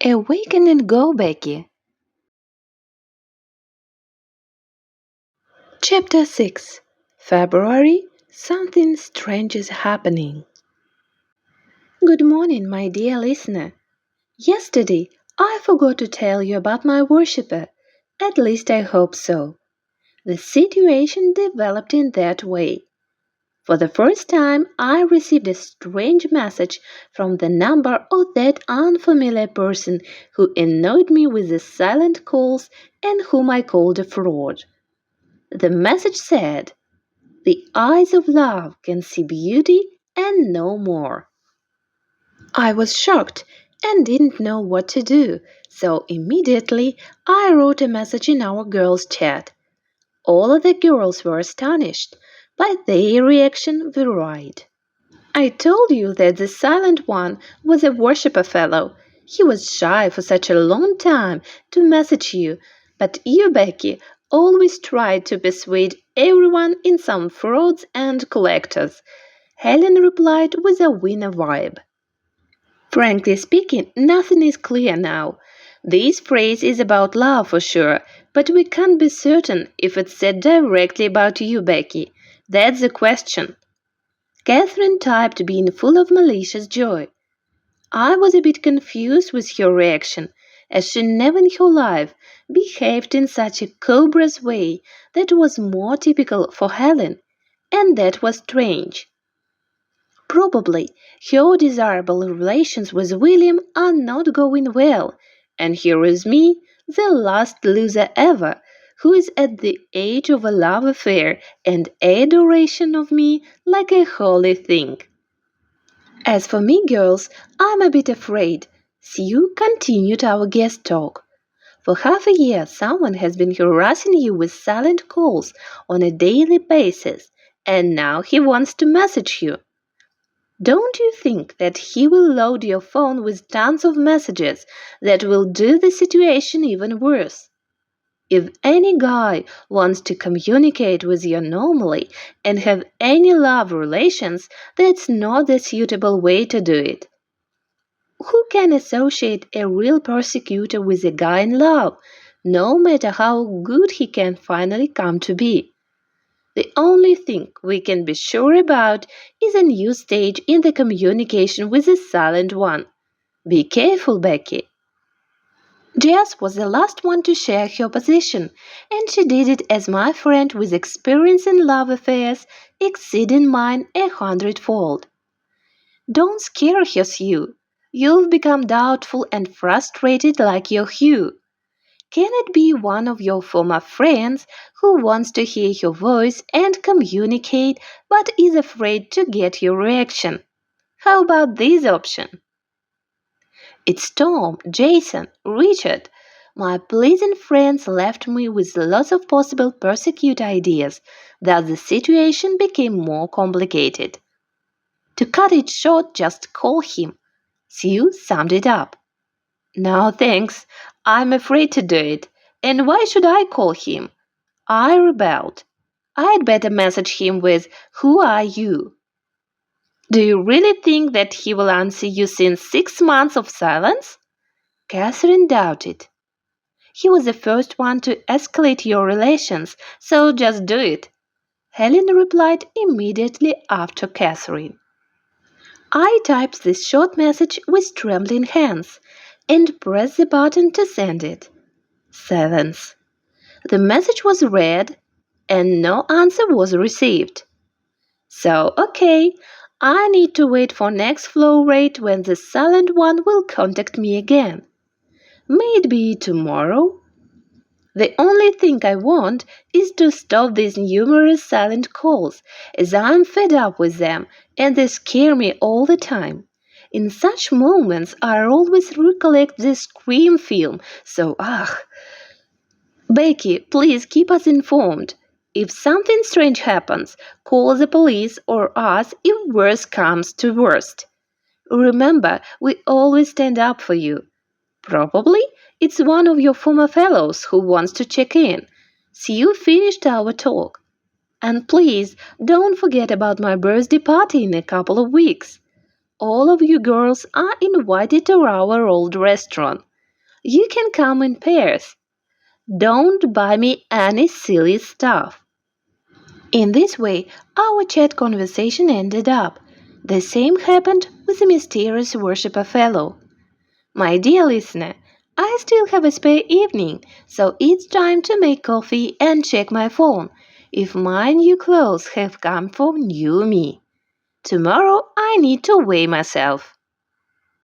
Awaken and go, Becky. Chapter 6. February. Something strange is happening. Good morning, my dear listener. Yesterday, I forgot to tell you about my worshipper. At least I hope so. The situation developed in that way. For the first time, I received a strange message from the number of that unfamiliar person who annoyed me with the silent calls and whom I called a fraud. The message said, "The eyes of love can see beauty and no more." I was shocked and didn't know what to do, so immediately I wrote a message in our girls' chat. All of the girls were astonished, but their reaction varied. I told you that the silent one was a worshipper fellow. He was shy for such a long time to message you, but you, Becky, always tried to persuade everyone in some frauds and collectors. Helen replied with a winner vibe. Frankly speaking, nothing is clear now. This phrase is about love for sure, but we can't be certain if it's said directly about you, Becky. That's the question. Catherine typed, being full of malicious joy. I was a bit confused with her reaction, as she never in her life behaved in such a cobra's way that was more typical for Helen, and that was strange. Probably her desirable relations with William are not going well, and here is me, the last loser ever, who is at the age of a love affair and adoration of me like a holy thing. As for me, girls, I'm a bit afraid. Sue continued our guest talk. For half a year, someone has been harassing you with silent calls on a daily basis, and now he wants to message you. Don't you think that he will load your phone with tons of messages that will do the situation even worse? If any guy wants to communicate with you normally and have any love relations, that's not the suitable way to do it. Who can associate a real persecutor with a guy in love, no matter how good he can finally come to be? The only thing we can be sure about is a new stage in the communication with the silent one. Be careful, Becky. Jess was the last one to share her position, and she did it as my friend with experience in love affairs exceeding mine 100-fold. Don't scare her, Sue. You've become doubtful and frustrated like your Hugh. Can it be one of your former friends who wants to hear your voice and communicate but is afraid to get your reaction? How about this option? It's Tom, Jason, Richard. My pleasant friends left me with lots of possible persecute ideas, thus the situation became more complicated. To cut it short, just call him. Sue summed it up. No thanks, I'm afraid to do it. And why should I call him? I rebelled. I'd better message him with, "Who are you?" Do you really think that he will answer you since 6 months of silence? Catherine doubted. He was the first one to escalate your relations, so just do it. Helen replied immediately after Catherine. I typed this short message with trembling hands and pressed the button to send it. Silence. The message was read and no answer was received. So, okay, I need to wait for next flow rate when the silent one will contact me again. May it be tomorrow? The only thing I want is to stop these numerous silent calls, as I'm fed up with them and they scare me all the time. In such moments, I always recollect the Scream film, so Becky, please keep us informed. If something strange happens, call the police or us if worst comes to worst. Remember, we always stand up for you. Probably it's one of your former fellows who wants to check in. See, you finished our talk. And please don't forget about my birthday party in a couple of weeks. All of you girls are invited to our old restaurant. You can come in pairs. Don't buy me any silly stuff. In this way, our chat conversation ended up. The same happened with the mysterious worshiper fellow. My dear listener, I still have a spare evening, so it's time to make coffee and check my phone if my new clothes have come for new me. Tomorrow I need to weigh myself.